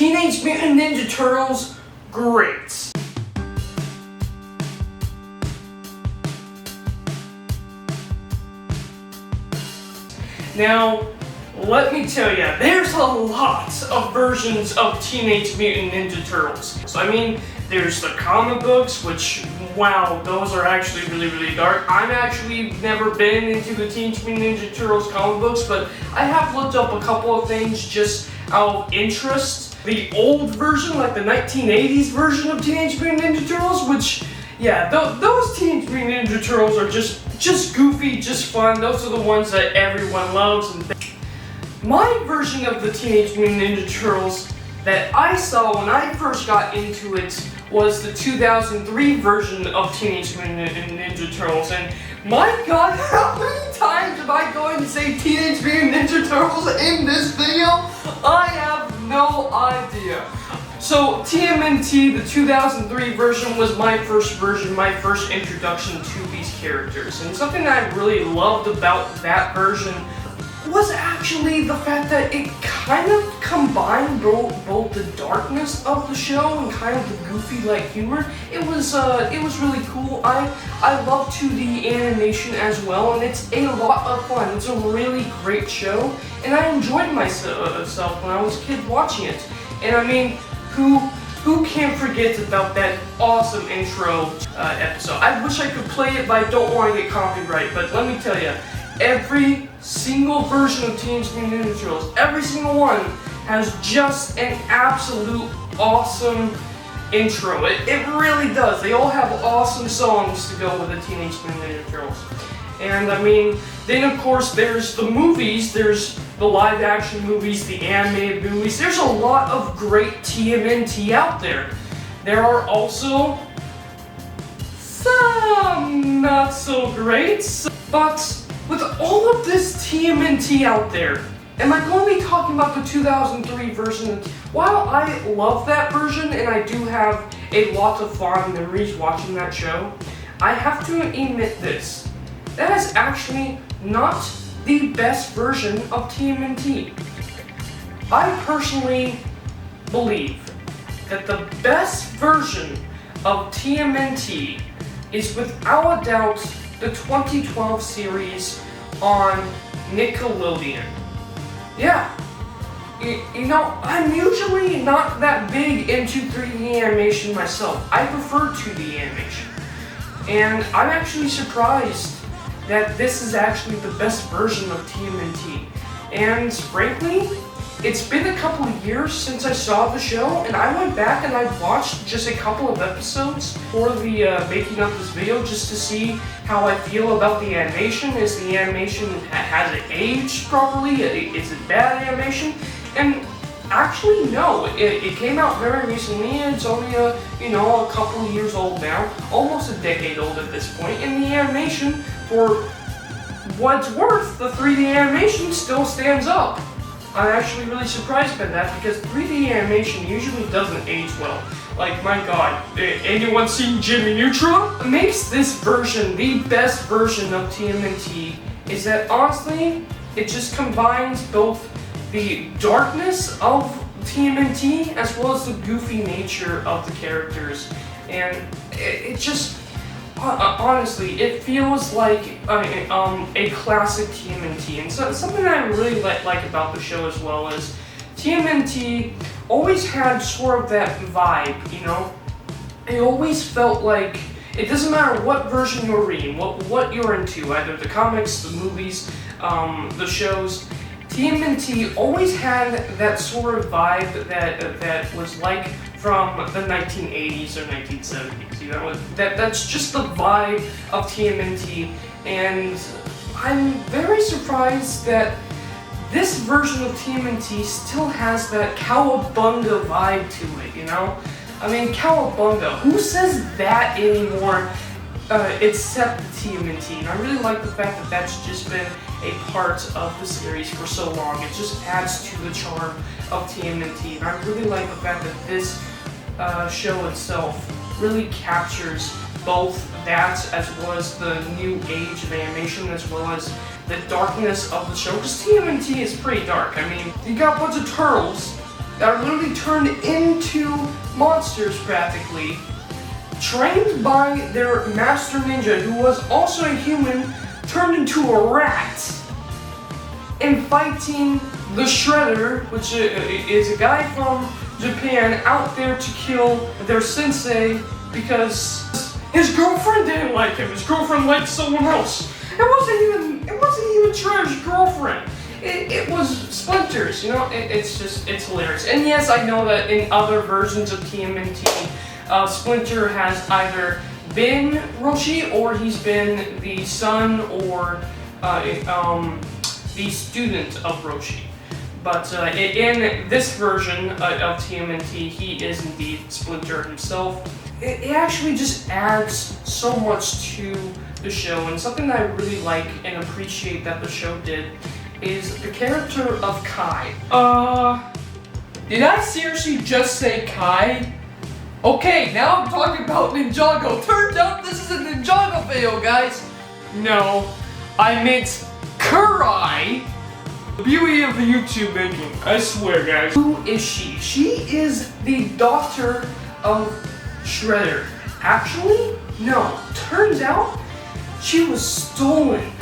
Teenage Mutant Ninja Turtles, great. Now, let me tell you, there's a lot of versions of Teenage Mutant Ninja Turtles. So I mean, there's the comic books, which, wow, those are actually really, really dark. I've actually never been into the Teenage Mutant Ninja Turtles comic books, but I have looked up a couple of things just out of interest. The old version, like the 1980s version of Teenage Mutant Ninja Turtles, which, yeah, those Teenage Mutant Ninja Turtles are just goofy, just fun. Those are the ones that everyone loves. And my version of the Teenage Mutant Ninja Turtles that I saw when I first got into it was the 2003 version of Teenage Mutant Ninja Turtles. And my god, how many times am I going to say Teenage Mutant Ninja Turtles in this video? I have no idea. So TMNT, the 2003 version, was my first version, my first introduction to these characters. And something that I really loved about that version was actually the fact that it kind of combined both the darkness of the show and kind of the goofy-like humor. It was really cool. I love 2D animation as well, and it's a lot of fun. It's a really great show, and I enjoyed myself when I was a kid watching it. And I mean, who can't forget about that awesome intro episode? I wish I could play it, but I don't want to get copyright. But let me tell you, every single version of Teenage Mutant Ninja Turtles, every single one, has just an absolute awesome intro. It really does. They all have awesome songs to go with the Teenage Mutant Ninja Turtles. And I mean, then of course there's the movies, there's the live action movies, the animated movies. There's a lot of great TMNT out there. There are also some not so great, but with all of this TMNT out there, am I going to be talking about the 2003 version? While I love that version and I do have a lot of fond memories watching that show, I have to admit this. That is actually not the best version of TMNT. I personally believe that the best version of TMNT is without a doubt the 2012 series on Nickelodeon. Yeah, you know, I'm usually not that big into 3D animation myself. I prefer 2D animation. And I'm actually surprised that this is actually the best version of TMNT. And frankly, it's been a couple of years since I saw the show, and I went back and I watched just a couple of episodes for the making of this video just to see how I feel about the animation. Is the animation, has it aged properly? Is it bad animation? And actually, no, it came out very recently, and it's only a couple of years old now, almost a decade old at this point, and the animation, for what it's worth, the 3D animation still stands up. I'm actually really surprised by that, because 3D animation usually doesn't age well. Like, my god, anyone seen Jimmy Neutron? What makes this version the best version of TMNT is that, honestly, it just combines both the darkness of TMNT as well as the goofy nature of the characters. And it just, honestly, it feels like a classic TMNT. And so, something I really like about the show as well is TMNT always had sort of that vibe, you know? It always felt like, it doesn't matter what version you're reading, what you're into, either the comics, the movies, the shows, TMNT always had that sort of vibe that was like from the 1980s or 1970s, you know? That's just the vibe of TMNT, and I'm very surprised that this version of TMNT still has that cowabunga vibe to it, you know? I mean, cowabunga, who says that anymore except TMNT? And I really like the fact that that's just been a part of the series for so long. It just adds to the charm of TMNT, and I really like the fact that this show itself really captures both that as well as the new age of animation as well as the darkness of the show, because TMNT is pretty dark. I mean, you got a bunch of turtles that are literally turned into monsters practically, trained by their master ninja, who was also a human turned into a rat, and fighting the Shredder, which is a guy from Japan out there to kill their sensei because his girlfriend didn't like him. His girlfriend liked someone else. It wasn't even Shredder's girlfriend. It was Splinter's, you know. It's hilarious. And yes, I know that in other versions of TMNT, Splinter has either been Roshi or he's been the son or the student of Roshi. But in this version of TMNT, he is indeed Splinter himself. It actually just adds so much to the show, and something that I really like and appreciate that the show did is the character of Kai. Did I seriously just say Kai? Okay, now I'm talking about Ninjago. Turns out this is a Ninjago video, guys. No, I meant Kurai. The beauty of the YouTube engine, I swear, guys. Who is she? She is the daughter of Shredder. Actually, no. Turns out she was stolen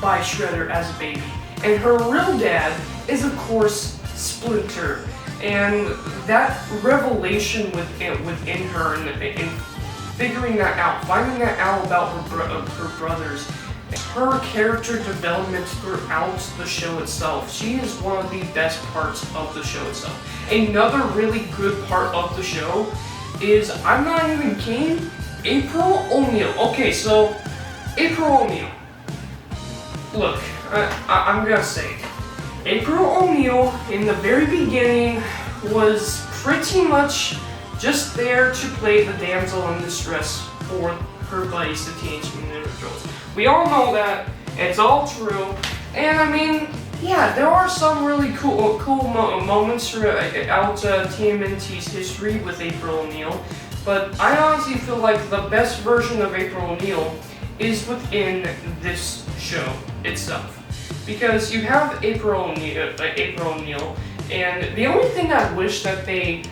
by Shredder as a baby. And her real dad is, of course, Splinter. And that revelation within her and figuring that out, finding that out about her brothers, her character development throughout the show itself, she is one of the best parts of the show itself. Another really good part of the show is, I'm not even kidding, April O'Neil. Okay, so, April O'Neil. Look, I'm gonna say it. April O'Neil, in the very beginning, was pretty much just there to play the damsel in distress for her buddies, the Teenage Mutant Ninja Turtles. We all know that, it's all true, and I mean, yeah, there are some really cool moments throughout TMNT's history with April O'Neil, but I honestly feel like the best version of April O'Neil is within this show itself. Because you have April O'Neil, and the only thing I wish that they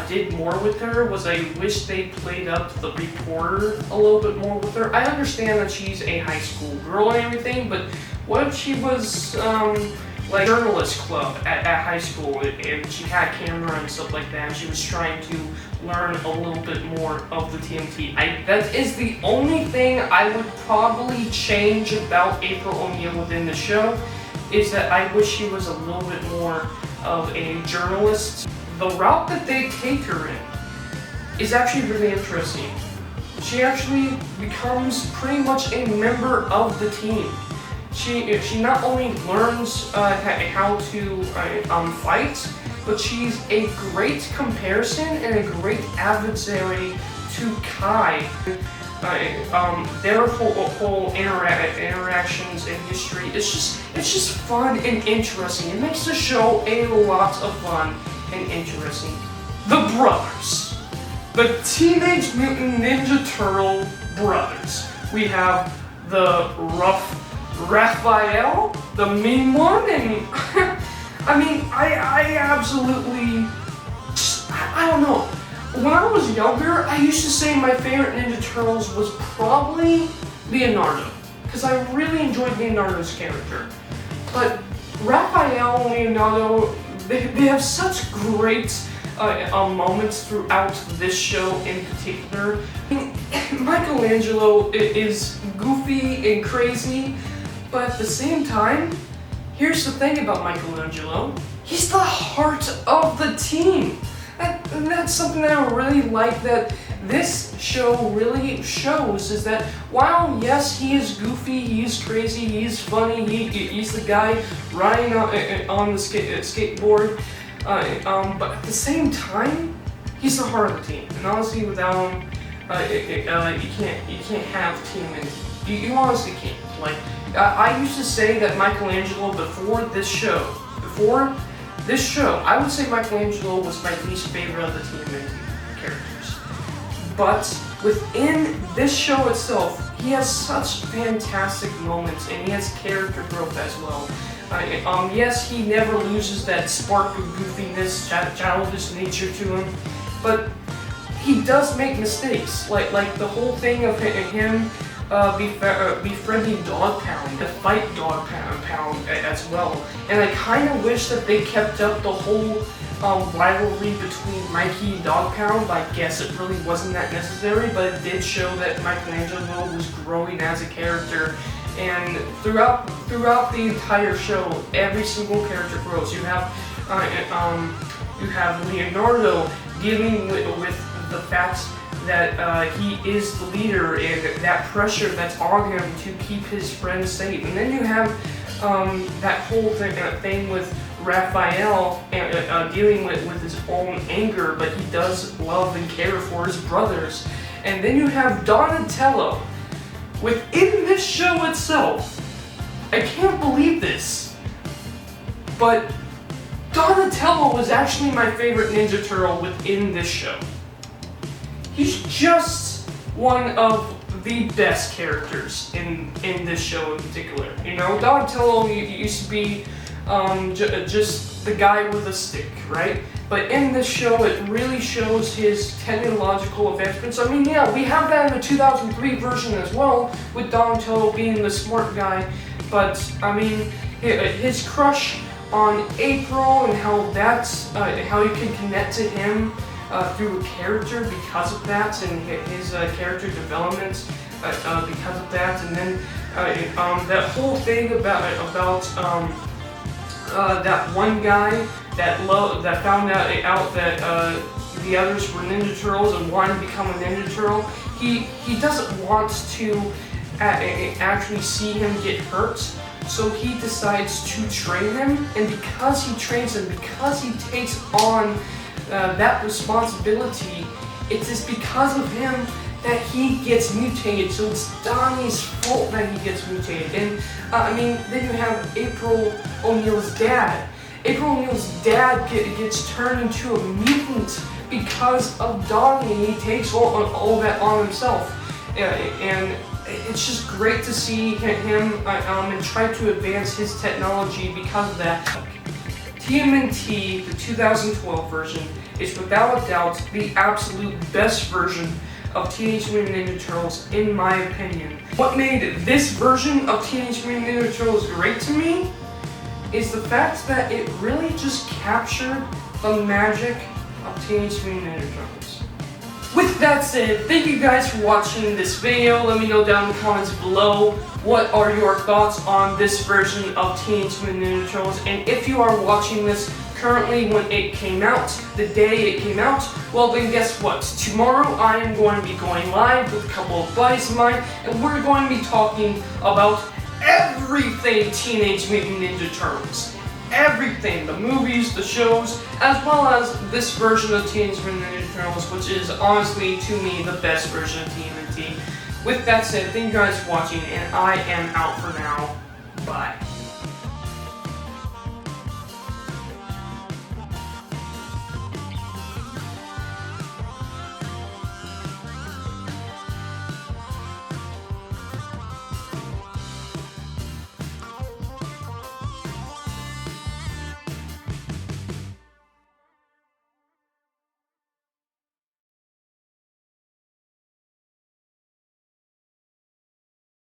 did more with her was I wish they played up the reporter a little bit more with her. I understand that she's a high school girl and everything, but what if she was like journalist club at high school and she had camera and stuff like that and she was trying to learn a little bit more of the TMT. That is the only thing I would probably change about April O'Neil within the show, is that I wish she was a little bit more of a journalist. The route that they take her in is actually really interesting. She actually becomes pretty much a member of the team. She not only learns how to fight, but she's a great comparison and a great adversary to Kai. Their whole interactions and history, it's just fun and interesting. It makes the show a lot of fun and interesting. The brothers. The Teenage Mutant Ninja Turtle brothers. We have the rough Raphael, the mean one, and I mean, I absolutely, I don't know. When I was younger, I used to say my favorite Ninja Turtles was probably Leonardo, because I really enjoyed Leonardo's character. But Raphael and Leonardo, they have such great moments throughout this show in particular. I mean, Michelangelo is goofy and crazy, but at the same time, here's the thing about Michelangelo. He's the heart of the team. And that's something that I really like that this show really shows, is that while, yes, he is goofy, he's crazy, he's funny, he's the guy riding on the skateboard, but at the same time, he's the heart of the team. And honestly, without him, you can't have TMNT. You honestly can't. Like, I used to say that Michelangelo before this show, I would say Michelangelo was my least favorite of the TMNT characters. But within this show itself, he has such fantastic moments and he has character growth as well. Yes, he never loses that spark of goofiness, childish nature to him, but he does make mistakes. Like the whole thing of him befriending Dog Pound, to fight Dog Pound as well. And I kind of wish that they kept up the whole rivalry between Mikey and Dog Pound. I guess it really wasn't that necessary, but it did show that Michelangelo was growing as a character. And throughout the entire show, every single character grows. You have Leonardo dealing with the fact that he is the leader and that pressure that's on him to keep his friends safe. And then you have that whole thing with Raphael dealing with his own anger, but he does love and care for his brothers. And then you have Donatello. Within this show itself, I can't believe this, but Donatello was actually my favorite Ninja Turtle within this show. He's just one of the best characters in this show in particular. You know, Donatello used to be just the guy with a stick, right? But in this show, it really shows his technological advancements. I mean, yeah, we have that in the 2003 version as well, with Donatello being the smart guy. But, I mean, his crush on April and how you can connect to him through a character because of that, and his character development because of that. And then that whole thing about that one guy that found out that the others were Ninja Turtles and wanted to become a Ninja Turtle. He doesn't want to actually see him get hurt, so he decides to train him. And because he trains him, because he takes on that responsibility, it is because of him that he gets mutated. So it's Donnie's fault that he gets mutated. And I mean, then you have April O'Neil's dad. April O'Neil's dad gets turned into a mutant because of Donnie, and he takes all that on himself. And it's just great to see him and try to advance his technology because of that. TMNT, the 2012 version, is without a doubt the absolute best version of Teenage Mutant Ninja Turtles, in my opinion. What made this version of Teenage Mutant Ninja Turtles great to me is the fact that it really just captured the magic of Teenage Mutant Ninja Turtles. With that said, thank you guys for watching this video. Let me know down in the comments below what are your thoughts on this version of Teenage Mutant Ninja Turtles, and if you are watching this currently when it came out, the day it came out, well then guess what? Tomorrow I am going to be going live with a couple of buddies of mine, and we're going to be talking about everything Teenage Mutant Ninja Turtles. Everything, the movies, the shows, as well as this version of Teenage Mutant Ninja Turtles, which is honestly, to me, the best version of TMNT. With that said, thank you guys for watching, and I am out for now. Bye.